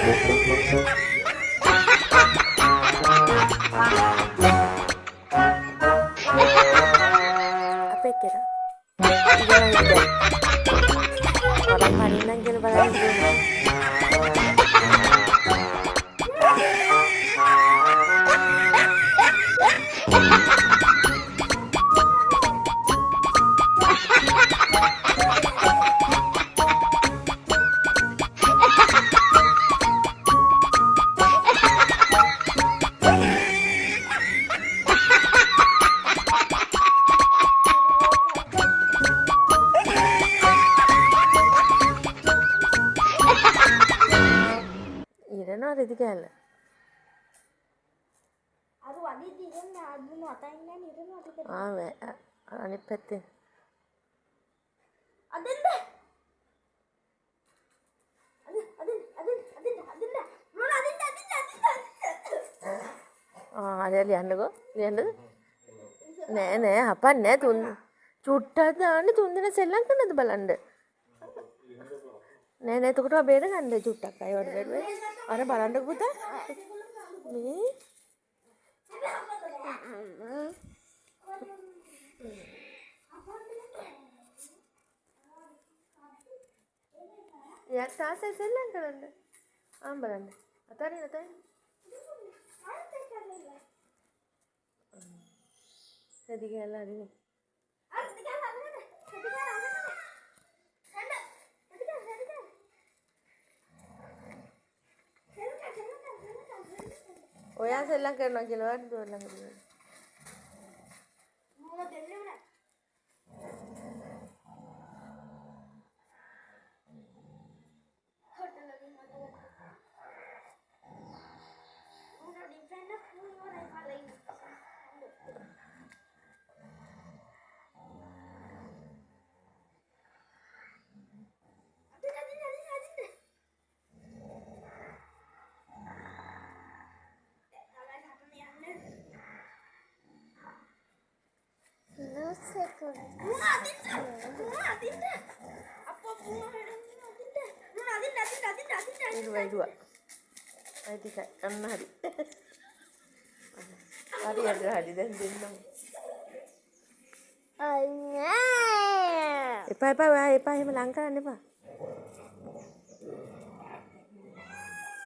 Apa kira? Jangan gitu. Orang paninan jangan barang dulu. ඉරනවා රෙදි කෑල්ල. අර වදිද්දි ඉරන්නේ අදුන අතින් නෑ ඉරනවා ටික. අනිත් පැත්තේ. අදින්න. මොන අදින්න. අර ලියන්නකෝ. ලියන්නද? නෑ හපන්නේ තුන් චුට්ටක් දාන්න තුන් දෙනා සෙල්ලම් කරනද බලන්න. නෑ එතකොට බේර ගන්න චුට්ටක් අයවට බේරුවේ. අර බලන්නකෝ පුතා. මේ යක් සාසෙ සෙල්ලම් කරන්න. බලන්න. අතරින්. රෙදි කෑල්ල හරිනේ. ඔයා සෙල්ලම් කරනවා කියලා වට දුවලා ළඟදී. මොකද දෙන්නේ උනේ? හොටලකින් මතක. උන ඩිෆෙන්ඩර් ෆුල් වරයි කාලේ. Dua. Nanti kan hari. Hari ada hari dan dinam. Epa melangkah ni pa.